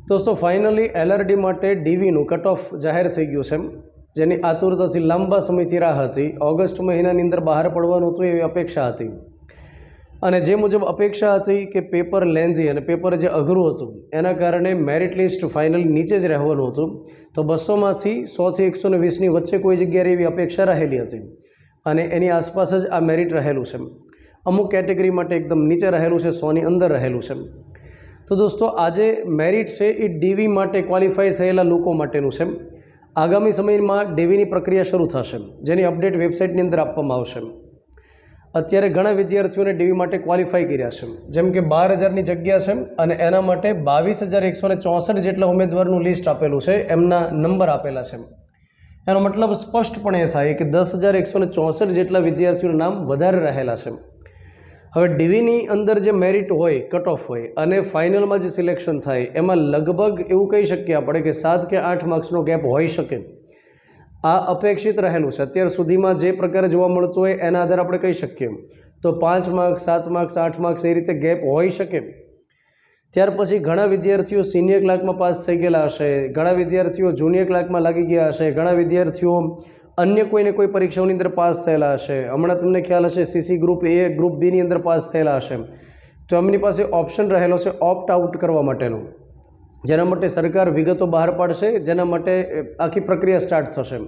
दोस्तों finally LRD माटे डीवीનું cut off જાહેર થઈ ગયું છે, જેની આતુરતાથી લાંબા સમયથી રાહ હતી। ઓગસ્ટ મહિનાની અંદર બહાર પડવાનું હતું એવી અપેક્ષા હતી અને જે મુજબ અપેક્ષા હતી કે પેપર લેન્ધી અને પેપર જે અઘરું હતું એના કારણે મેરિટ લિસ્ટ ફાઇનલ નીચે જ રહેવાનું હતું। તો 200માંથી 100 થી 120ની વચ્ચે કોઈ જગ્યાએ એવી અપેક્ષા રહેલી હતી અને એની આસપાસ જ આ મેરિટ રહેલું છે। અમુક કેટેગરી માટે એકદમ નીચે રહેલું છે, 100ની અંદર રહેલું છે। તો દોસ્તો આજે મેરિટ છે એ ડીવી માટે ક્વોલિફાઈ થયેલા લોકો માટેનું છે। આગામી સમયમાં ડીવીની પ્રક્રિયા શરૂ થશે, જેની અપડેટ વેબસાઇટની અંદર આપવામાં આવશે। અત્યારે ઘણા વિદ્યાર્થીઓને ડીવી માટે ક્વોલિફાઈ કર્યા છે, જેમ કે 12,000ની જગ્યા છે અને એના માટે 22,164 જેટલા ઉમેદવારનું લિસ્ટ આપેલું છે, એમના નંબર આપેલા છે। એનો મતલબ સ્પષ્ટપણે એ થાય કે 10,164 જેટલા વિદ્યાર્થીઓના નામ વધારે રહેલા છે। હવે ડીવીની અંદર જે મેરિટ હોય, કટ ઓફ હોય અને ફાઇનલમાં જે સિલેક્શન થાય એમાં લગભગ એવું કહી શકીએ આપણે કે 7 કે 8 માર્ક્સનો ગેપ હોઈ શકે। આ અપેક્ષિત રહેલું છે અત્યાર સુધીમાં જે પ્રકારે જોવા મળતું હોય એના આધારે આપણે કહી શકીએ તો 5 માર્ક્સ, 7 માર્ક્સ, 8 માર્ક્સ એ રીતે ગેપ હોઈ શકે। ત્યાર પછી ઘણા વિદ્યાર્થીઓ સિનિયર ક્લાર્કમાં પાસ થઈ ગયેલા હશે, ઘણા વિદ્યાર્થીઓ જુનિયર ક્લાર્કમાં લાગી ગયા હશે, ઘણા વિદ્યાર્થીઓ અન્ય કોઈને કોઈ પરીક્ષાઓની અંદર પાસ થયેલા હશે। હમણાં તમને ખ્યાલ હશે સીસી ગ્રુપ એ, ગ્રુપ બીની અંદર પાસ થયેલા હશે, તો એમની પાસે ઓપ્શન રહેલો છે ઓપ્ટ આઉટ કરવા માટેનો, જેના માટે સરકાર વિગતો બહાર પાડશે, જેના માટે આખી પ્રક્રિયા સ્ટાર્ટ થશે।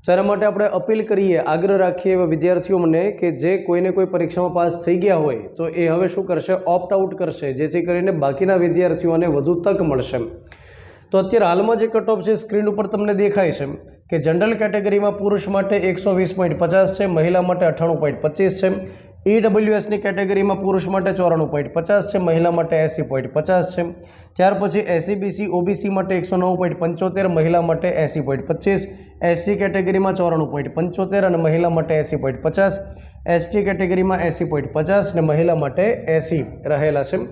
તો એના માટે આપણે અપીલ કરીએ, આગ્રહ રાખીએ એવા વિદ્યાર્થીઓને કે જે કોઈને કોઈ પરીક્ષામાં પાસ થઈ ગયા હોય તો એ હવે શું કરશે, ઓપ્ટ આઉટ કરશે, જેથી કરીને બાકીના વિદ્યાર્થીઓને વધુ તક મળશે। તો અત્યારે હાલમાં જે કટ ઓફ છે સ્ક્રીન ઉપર તમને દેખાય છે કે જનરલ કેટેગરીમાં પુરુષ માટે 120.50 છે, મહિલા માટે 98.25 છે। ઈડબ્લ્યુએસની કેટેગરીમાં પુરુષ માટે 94.50 છે, મહિલા માટે 80.50 છે। ત્યાર પછી એસસીબીસી ઓબીસી માટે 109.75, મહિલા માટે 80.25, એસસી કેટેગરીમાં 94.75 અને મહિલા માટે 80.50, એસટી કેટેગરીમાં 80.50 અને મહિલા માટે 80 રહેલા છે।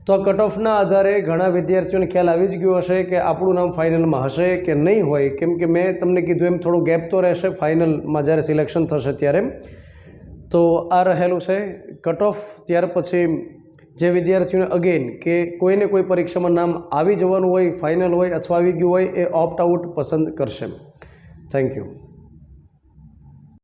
તો આ કટ ઓફના આધારે ઘણા વિદ્યાર્થીઓને ખ્યાલ આવી જ ગયો હશે કે આપણું નામ ફાઇનલમાં હશે કે નહીં હોય, કેમ કે મેં તમને કીધું એમ થોડો ગેપ તો રહેશે ફાઇનલમાં જ્યારે સિલેક્શન થશે ત્યારે। તો આ રહેલું છે કટ ઓફ। ત્યાર પછી જે વિદ્યાર્થીઓને અગેન કે કોઈને કોઈ પરીક્ષામાં નામ આવી જવાનું હોય, ફાઇનલ હોય અથવા આવી ગયું હોય, એ ઓપ્ટ આઉટ પસંદ કરશે। Thank you.